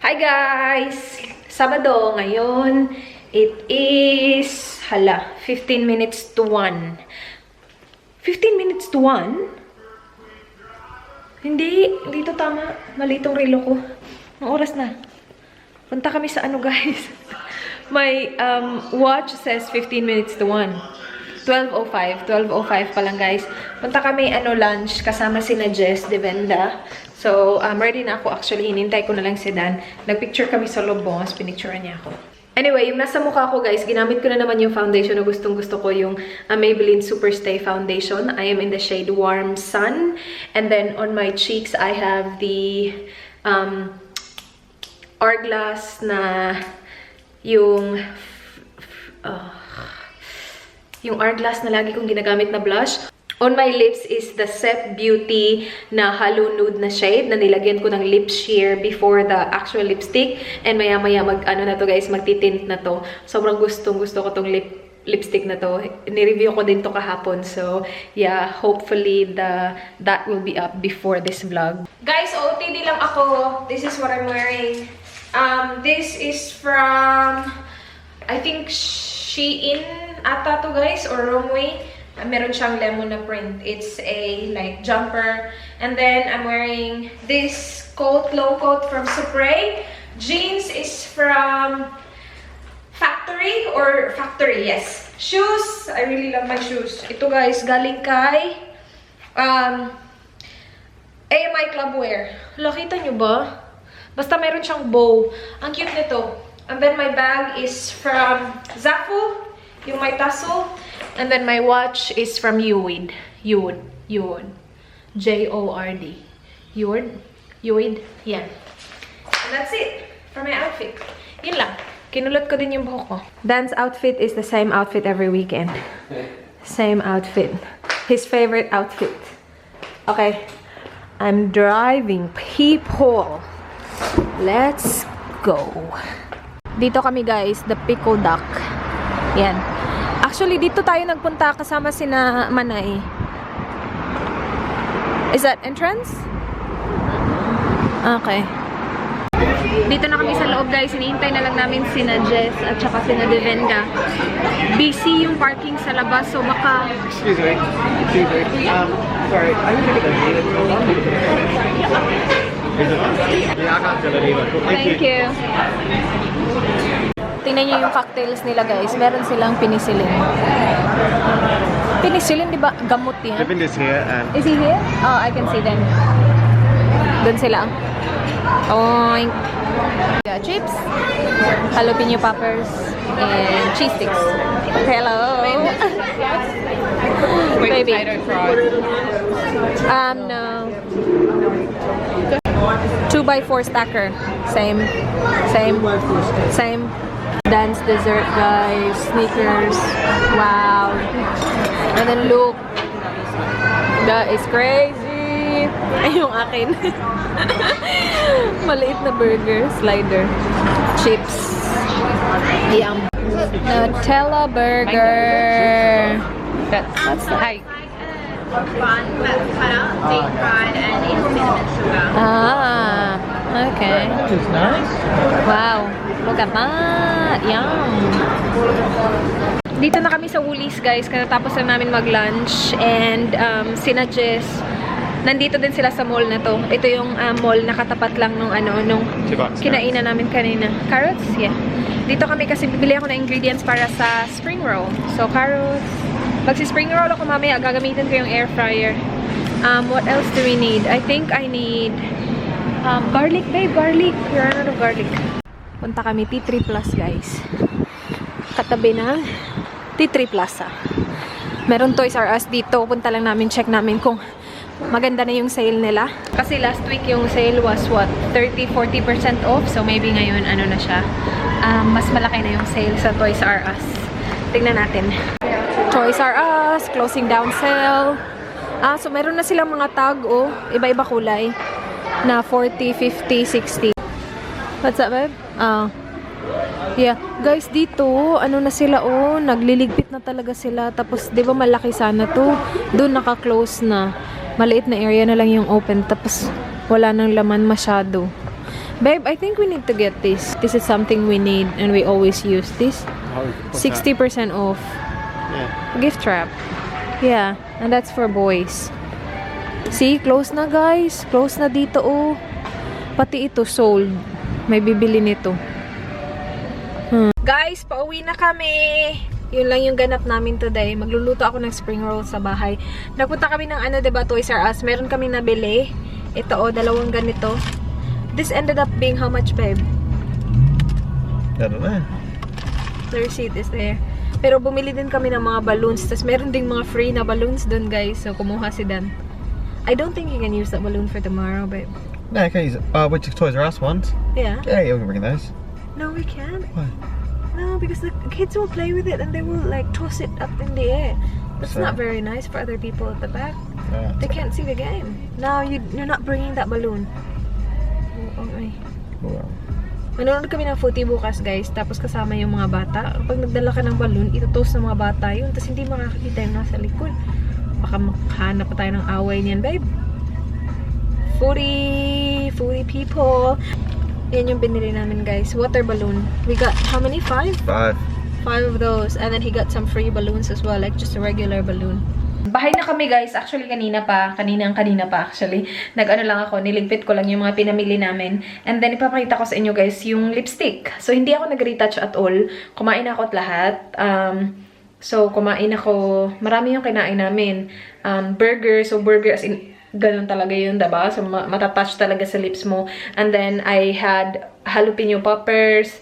Hi guys! Sabado ngayon. It is, 15 minutes to 1. 15 minutes to 1? Hindi to tama. Mali itong relo ko. Ang oras na. Punta kami sa ano guys. My watch says 15 minutes to 1. 12:05 pa lang guys. Punta kami lunch kasama sina Jess Devenda. So, ready na ako actually. Hinintay ko na lang si Dan. Nagpicture kami sa Lobos. Pinicturean niya ako. Anyway, yung nasa mukha ko guys, ginamit ko na naman yung foundation na gustong-gusto ko, yung Maybelline Superstay Foundation. I am in the shade Warm Sun. And then on my cheeks, I have the Hourglass na yung Hourglass na lagi kong ginagamit na blush. On my lips is the Set Beauty na Halo Nude na shade na nilagyan ko ng lip sheer before the actual lipstick. And maya-maya na to guys, magtitint na to. Sobrang gustong-gusto ko tong lipstick na to. Ni-review ko din to kahapon. So, yeah, hopefully that will be up before this vlog. Guys, OOTD lang ako. This is what I'm wearing. This is from, I think, Shein ata to guys, or Romwe. Meron siyang lemon na print. It's a like jumper. And then I'm wearing this coat, low coat from Supre. Jeans is from Factory, yes. Shoes, I really love my shoes. Ito guys, galing kay AMI Clubwear. Nakita nyo ba? Basta meron siyang bow. Ang cute nito. And then my bag is from Zaful, yung may tassel. And then my watch is from Uwid. J-O-R-D. Uwid. Yan. And that's it for my outfit. Yun lang. Kinulot ko din yung buhok ko. Dan's outfit is the same outfit every weekend. Same outfit. His favorite outfit. Okay. I'm driving people. Let's go. Dito kami guys, the Pickle Duck. Yan. Actually, dito tayo nagpunta kasama sina Manay. Is that entrance? Okay. Dito na kami sa loob guys. Hinihintay na lang namin sina Jess at saka sina Devenda. Busy yung parking sa labas, so baka... Excuse me. Sorry. I need to get a Thank you. Tingnan niyo yung cocktails nila guys. Meron silang penicillin. Penicillin, di ba? Gamot yan. Devin is here and... Is he here? Oh, I can see them. Doon sila. Oink. Yeah, chips, jalapeno poppers, and cheese sticks. Hello. Baby. No. 2x4 stacker. Same. Dance dessert, guys. Sneakers. Wow. And then look. That is crazy. Ay, yung akin. Maliit na burger. Slider. Chips. Yum. Nutella burger. That's the height. Bun that's cut out, deep fried, and it's cinnamon sugar. Ah, okay. It's nice. Wow. Look at that. Yum. Dito na kami sa Woolies, guys. Katapos na namin mag-lunch. And sina Jess, nandito din sila sa mall na to. Ito yung mall na katapat lang nung kinainan namin kanina. Carrots? Yeah. Dito kami kasi bibili ako ng ingredients para sa spring roll. So, carrots. Pag si spring roll ako mamaya, gagamitin ko yung air fryer. What else do we need? I think I need garlic, babe. Garlic. You're out of garlic. Punta kami T3 Plus, guys. Katabi na T3 Plaza. Meron Toys R Us dito. Punta lang namin, check namin kung maganda na yung sale nila. Kasi last week yung sale was what? 30-40% off. So maybe ngayon ano na siya. Mas malaki na yung sale sa Toys R Us. Tingnan natin. Toys R Us, closing down sale. So meron na silang mga tag, oh. Iba-iba kulay. Na 40, 50, 60. What's up, babe? Yeah. Guys, dito, ano na sila, oh. Nagliligpit na talaga sila. Tapos, di ba malaki sana to? Doon naka-close na. Maliit na area na lang yung open. Tapos, wala nang laman masyado. Babe, I think we need to get this. This is something we need and we always use this. 60% off. Yeah. Gift wrap. Yeah, and that's for boys. See, close na guys. Close na dito oh. Pati ito sold. May bibili nito. Guys, pauwi na kami. Yun lang yung ganap namin today. Magluluto ako ng spring roll sa bahay. Nagpunta kami ng ano, diba, Toys R Us. Meron kami nabili. Ito oh, dalawang ganito. This ended up being how much, babe? I don't know. The receipt is there. Pero bumili din kami ng mga balloons. Tapos meron ding mga free na balloons dun, guys. So, kumuha si Dan. I don't think you can use that balloon for tomorrow, babe. No, you can use it. Which Toys R Us ones? Yeah. Yeah, you can bring those. No, we can't. Why? No, because the kids will play with it and they will like toss it up in the air. That's So- not very nice for other people at the back. Yeah. They can't see the game. No, you're not bringing that balloon. Oh, okay. Well, Manonood kami ng footy bukas, guys. Tapos kasama yung mga bata. Pag nagdala ka ng balloon, itutos ng mga bata yun. Tapos hindi makakakita yung nasa likod. Baka makahanap pa tayo ng away niyan, babe. Footy people. Yan yung binili namin, guys. Water balloon. We got, how many? 5? 5. 5 of those. And then he got some free balloons as well. Like just a regular balloon. Bahay na kami, guys. Actually, kanina pa actually. Nag-ano lang ako, niligpit ko lang yung mga pinamili namin. And then, ipapakita ko sa inyo, guys, yung lipstick. So, hindi ako nag-retouch at all. Kumain ako at lahat. So, kumain ako. Marami yung kinain namin. Burger. So, burger as in, ganun talaga yun, diba? So, matatouch talaga sa lips mo. And then, I had jalapeno poppers.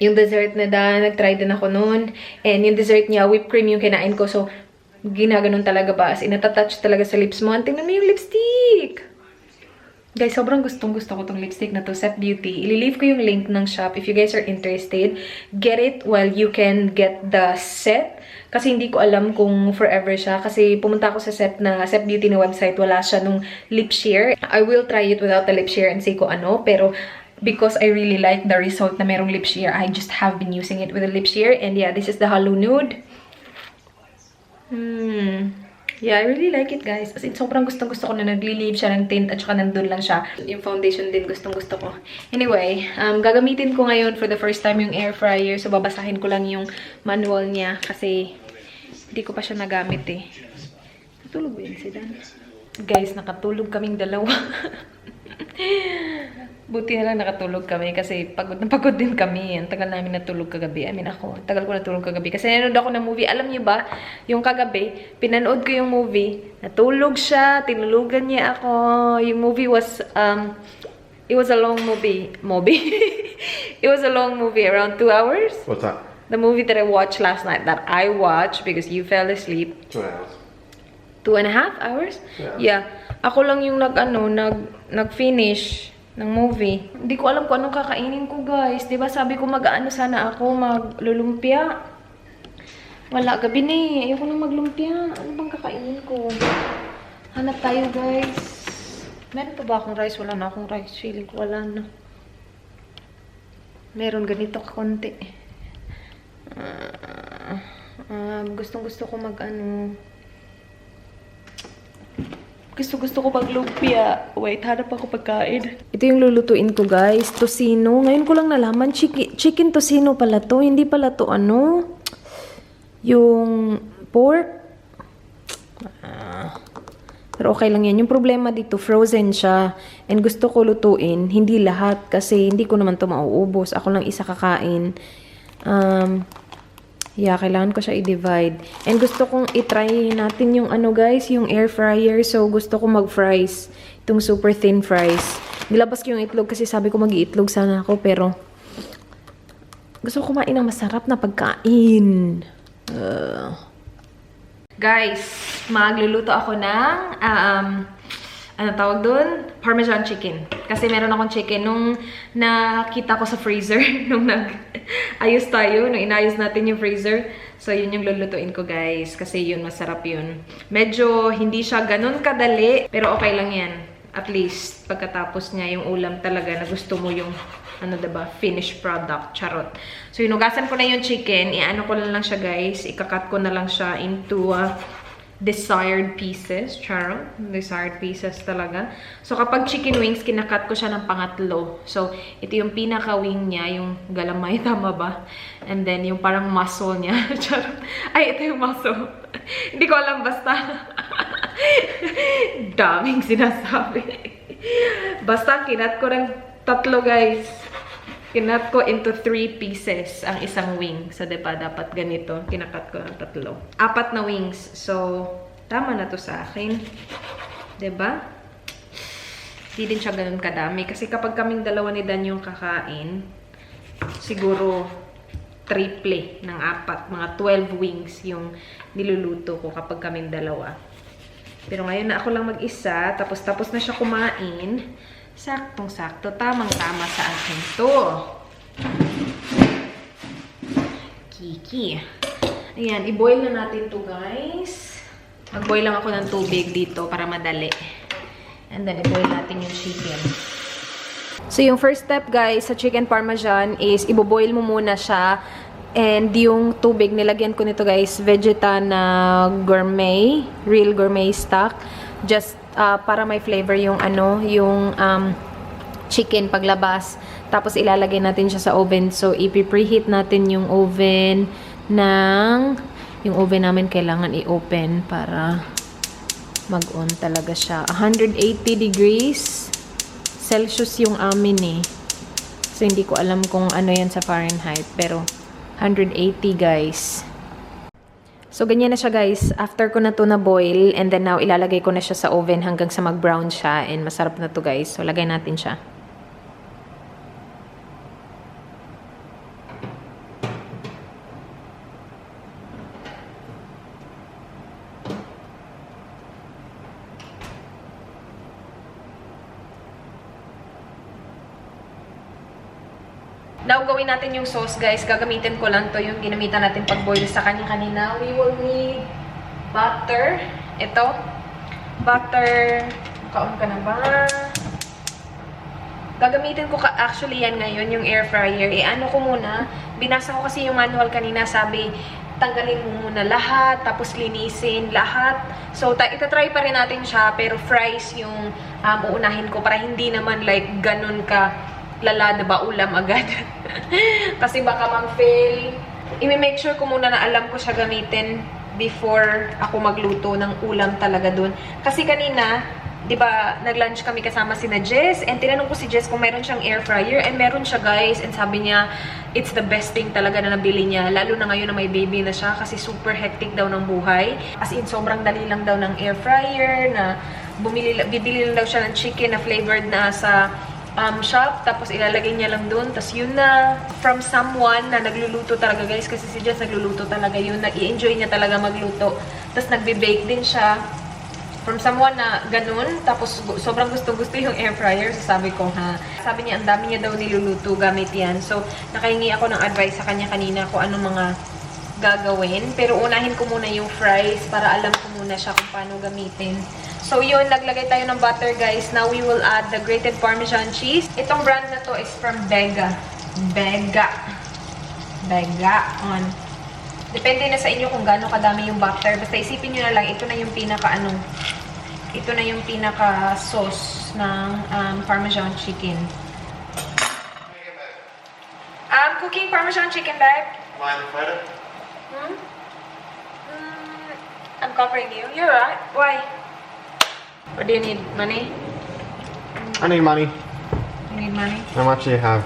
Yung dessert na nag-try din ako noon. And yung dessert niya, whipped cream yung kinain ko. So, ginaganon talaga ba? As in, natatouch talaga sa lips mo. And tingnan mo yung lipstick! Guys, sobrang gustong-gusto ko tong lipstick na to, Set Beauty. Ililive ko yung link ng shop. If you guys are interested, get it while you can get the set. Kasi hindi ko alam kung forever siya. Kasi pumunta ako sa Set Beauty na website. Wala siya nung lip sheer. I will try it without the lip sheer and see ko ano. Pero, because I really like the result na merong lip sheer, I just have been using it with a lip sheer. And yeah, this is the Halo Nude. Yeah, I really like it, guys. As in, sobrang gustong-gusto ko na nagli-leave siya ng tint at saka nandun lang siya. Yung foundation din gustong-gusto ko. Anyway, gagamitin ko ngayon for the first time yung air fryer. So, babasahin ko lang yung manual niya kasi hindi ko pa siya nagamit eh. Natulog ba yun si Dan? Guys, nakatulog kaming dalawa. Buti na lang nakatulog kami kasi pagod na pagod din kami. Ang tagal namin natulog kagabi. I mean ako, tagal ko natulog kagabi. Kasi nanood ako ng movie. Alam niyo ba, yung kagabi, pinanood ko yung movie. Natulog siya, tinulugan niya ako. Yung movie was, it was a long movie. It was a long movie, around 2 hours. What's that? The movie that I watched last night, that I watched because you fell asleep. 2 hours. 2.5 hours? Yeah. Ako lang yung nag-finish ng movie. Hindi ko alam kung anong kakainin ko, guys. Diba sabi ko mag-ano sana ako, maglulumpia. Wala, gabi na eh. Ayoko nang maglumpia. Ano bang kakainin ko? Hanap tayo, guys. Meron pa ba akong rice? Wala na akong rice. Feeling ko wala na. Meron ganito kakunti. Gustong-gusto ko mag-ano. Gusto ko maglumpia. Wait, hanap ako pagkain. Ito yung lulutuin ko, guys. Tocino. Ngayon ko lang nalaman. Chicken tocino pala to. Hindi pala to ano. Yung pork. Pero okay lang yan. Yung problema dito, frozen siya. And gusto ko lutuin. Hindi lahat. Kasi hindi ko naman to mauubos. Ako lang isa kakain. Yeah, kailangan ko siya i-divide. And gusto kong i-try natin yung ano, guys, yung air fryer. So, gusto ko mag-fries. Itong super thin fries. Nilabas ko yung itlog kasi sabi ko mag-iitlog sana ako. Pero, gusto ko kumain ng masarap na pagkain. Guys, magluluto ako ng, ano tawag doon? Parmesan chicken. Kasi meron akong chicken nung nakita ko sa freezer. Nung nag-ayos tayo, nung inayos natin yung freezer. So, yun yung lulutuin ko, guys. Kasi yun, masarap yun. Medyo hindi siya ganun kadali. Pero okay lang yan. At least, pagkatapos niya, yung ulam talaga na gusto mo yung, ano diba, finished product. Charot. So, inugasan ko na yung chicken. Iano ko na lang siya, guys. Ikakat ko na lang siya into desired pieces. Charo. Desired pieces talaga. So, kapag chicken wings, kinakat ko siya ng pangatlo. So, ito yung pinaka-wing niya, yung galamay, tama ba? And then, yung parang muscle niya. Charo. Ay, ito yung muscle. Hindi ko alam, basta. Daming sinasabi. Basta, kinat ko ng tatlo, guys. Kinat ko into 3 pieces ang isang wing. So, diba, dapat ganito. Kinakat ko ng tatlo. 4 na wings. So, tama na to sa akin. Diba? Hindi din siya ganun kadami. Kasi kapag kaming dalawa ni Dan yung kakain, siguro triple ng 4. Mga 12 wings yung niluluto ko kapag kaming dalawa. Pero ngayon na ako lang mag-isa, tapos na siya kumain. Saktong-sakto. Tamang-tama sa akin to. Kiki. Ayan, i-boil na natin to, guys. Mag-boil lang ako ng tubig dito para madali. And then, i-boil natin yung chicken. So, yung first step, guys, sa chicken parmesan is i-boil mo muna siya. And yung tubig, nilagyan ko nito, guys, Vegeta na gourmet, real gourmet stock. Just para may flavor yung yung chicken paglabas. Tapos ilalagay natin siya sa oven. So ipi-preheat natin yung oven yung oven namin kailangan i-open para mag-on talaga siya. 180 degrees Celsius yung amin eh. So hindi ko alam kung ano yan sa Fahrenheit, pero 180, guys. So, ganyan na siya, guys. After ko na to na boil, and then now, ilalagay ko na siya sa oven hanggang sa mag-brown siya. And masarap na to, guys. So, lagay natin siya. Now, gawin natin yung sauce, guys. Gagamitin ko lang to yung ginamitan natin pag-boil sa kanya-kanina. We will need butter. Ito. Butter. Kaon ka na ba? Gagamitin ko actually yan ngayon, yung air fryer. Ano ko muna. Binasa ko kasi yung manual kanina. Sabi, tanggalin mo muna lahat. Tapos linisin lahat. So, itatry pa rin natin siya. Pero fries yung uunahin ko para hindi naman like ganun ka lala, diba, ulam agad. Kasi baka mag-fail. I-make sure ko muna na alam ko siya gamitin before ako magluto ng ulam talaga dun. Kasi kanina, diba, nag-lunch kami kasama sina Jess, and tinanong ko si Jess kung meron siyang air fryer, and meron siya, guys, and sabi niya, it's the best thing talaga na nabili niya, lalo na ngayon na may baby na siya, kasi super hectic daw ng buhay. As in, sobrang dali lang daw ng air fryer, na bibili lang daw siya ng chicken na flavored na sa shop, tapos ilalagay niya lang dun, tapos yun na, from someone na nagluluto talaga, guys, kasi si Jess nagluluto talaga yun, nag-i-enjoy niya talaga magluto, tapos nagbe-bake din siya, from someone na ganun, tapos sobrang gusto yung air fryer, so sabi ko, sabi niya, ang dami niya daw niluluto gamit yan, so nakahingi ako ng advice sa kanya kanina kung ano mga gagawin, pero unahin ko muna yung fries, para alam ko muna siya kung paano gamitin. So yun, naglagay tayo ng butter, guys. Now we will add the grated Parmesan cheese. Itong brand na to is from Bega. Bega on. Depende na sa inyo kung gaano kadami yung butter. Basta isipin nyo na lang, ito na yung ito na yung pinaka sauce ng Parmesan chicken. Cooking Parmesan chicken, babe. Mind if I do? I'm covering you. You're right. Why? Or do you need money? I need money. You need money? How much do you have?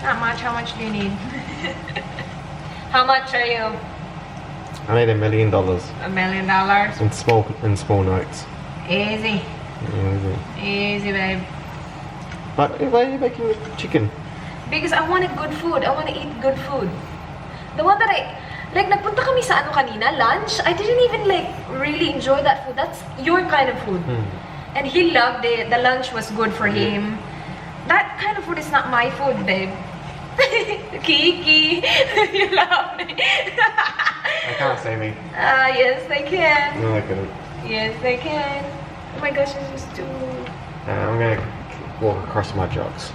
Not much. How much do you need? How much are you? I need $1 million. $1 million? In small notes. Easy. Easy. Easy, babe. But why are you making chicken? Because I wanted good food. I want to eat good food. The one that nagpunta kami sa kanina, lunch. I didn't even really enjoy that food. That's your kind of food. And he loved it. The lunch was good for him. That kind of food is not my food, babe. Kiki, you love me. They can't see me. Yes, they can. No, they couldn't. Yes, they can. Oh my gosh, this is too... I'm gonna walk across my jokes.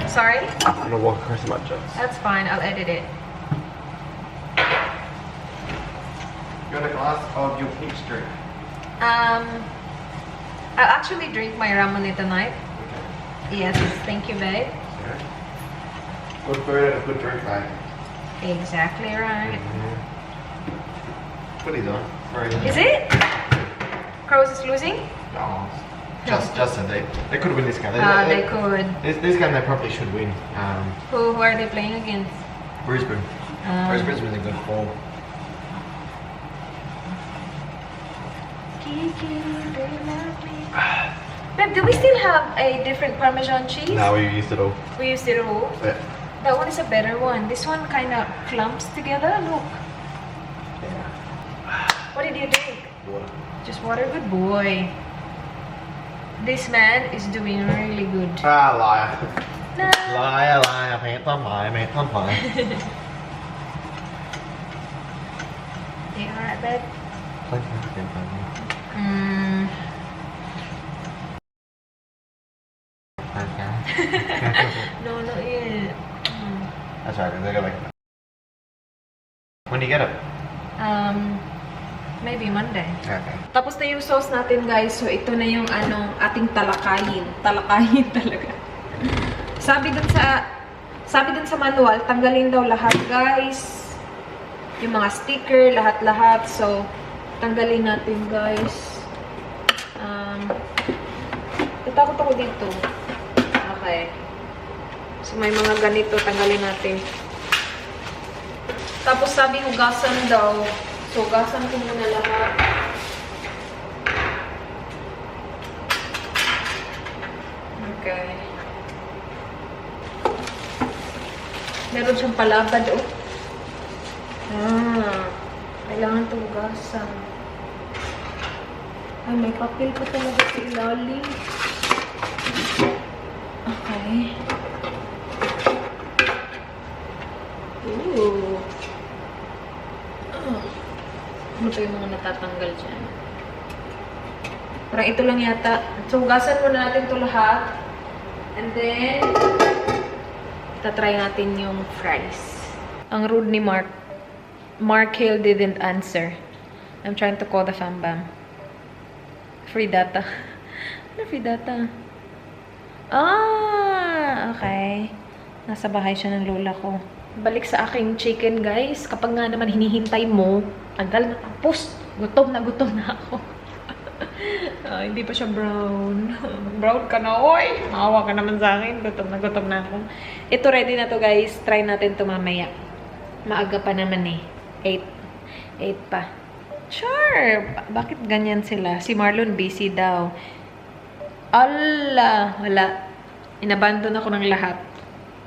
Sorry? I'm gonna walk across my jokes. That's fine. I'll edit it. Got a glass of your peach drink. I'll actually drink my ramen tonight. Okay. Yes, thank you, babe. Yeah. Good food and a good drink, mate. Exactly right. What are you doing? Sorry. Is it? Crows is losing? No. Just they could win this game. They could. This game they probably should win. Who are they playing against? Brisbane. Brisbane's really good form. Kiki, they love me. Babe, do we still have a different Parmesan cheese? No, we used it all. We used it all. Yeah. That one is a better one. This one kind of clumps together. Look. What did you drink? Water. Just water. Good boy. This man is doing really good. Ah, liar. No. Liar, liar. Mate on lie, mate on lie. You alright, babe? No, not yet. That's right, they're like. When do you get it? Maybe Monday. Okay. Tapos na yung sauce natin, guys. So, ito na yung ating talakayin. Talakayin talaga. Sabi dun sa manual, tanggalin daw lahat, guys. Yung mga sticker, lahat-lahat. So, tanggalin natin, guys. Natakot ako dito. Okay. So, may mga ganito, tanggalin natin. Tapos, sabi hugasan daw. So, hugasan ko muna lahat. Okay. Meron siyang palabad, oh. Kailangan ito hugasan. Ay, may papel pa talaga sa ilalim. Okay. Ooh. Ano pa yung mga natatanggal dyan? Parang ito lang yata. So, hugasan muna natin ito lahat. And then, tatry natin yung fries. Ang rude ni Mark. Mark Hill didn't answer. I'm trying to call the fambam. Free data. Ano free data? Okay. Nasa bahay siya ng lola ko. Balik sa aking chicken, guys. Kapag nga naman hinihintay mo, tagal na tapos. Gutom na ako. Hindi pa siya brown. Brown ka na, oy! Maawa ka naman sa akin. Gutom na ako. Ito, ready na to, guys. Try natin to mamaya. Maaga pa naman eh. 8 pa. Sure! Bakit ganyan sila? Si Marlon busy daw. Allah! Wala. Inabandon ako ng lahat.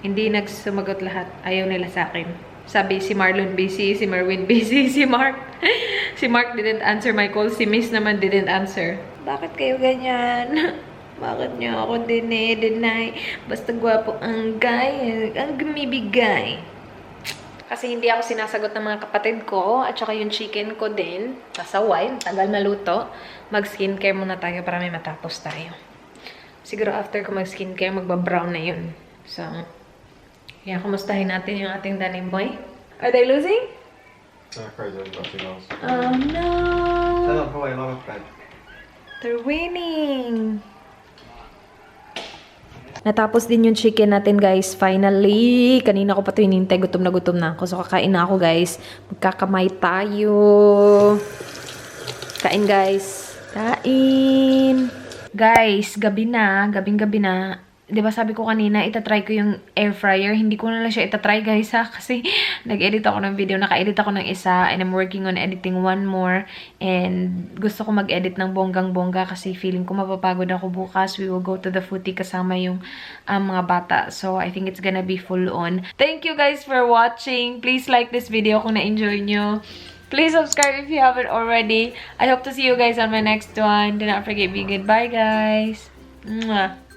Hindi nagsumagot lahat. Ayaw nila sa akin. Sabi, si Marlon busy, si Marwin busy, si Mark. Si Mark didn't answer my call. Si Miss naman didn't answer. Bakit kayo ganyan? Bakit niyo ako deny? Basta gwapo ang guy. Ang gumibigay. Kasi hindi ako sinasagot ng mga kapatid ko. At saka yung chicken ko din. Pasaway. Tagal na luto. Mag-skincare muna tayo para may matapos tayo. Siguro after ko mag-skincare, magbabrown na yun. So, yan, kumustahin natin yung ating Danny Boy. Are they losing? Crazy, I've got 2 goals. Oh no! Probably a lot of bad. They're winning! Natapos din yung chicken natin, guys. Finally! Kanina ko pa ito hinintay. Gutom na ako. So, kakain na ako, guys. Magkakamay tayo. Kain, guys. Kain! Guys, gabi na. Gabing-gabi na. Diba sabi ko kanina, itatry ko yung air fryer. Hindi ko na lang siya itatry, guys, ha. Kasi nag-edit ako ng video. Naka-edit ako ng isa. And I'm working on editing one more. And gusto ko mag-edit ng bonggang-bongga. Kasi feeling ko mapapagod ako bukas. We will go to the footy kasama yung mga bata. So, I think it's gonna be full on. Thank you, guys, for watching. Please like this video kung na-enjoy nyo. Please subscribe if you haven't already. I hope to see you guys on my next one. Do not forget, be good. Bye, guys. Mwah.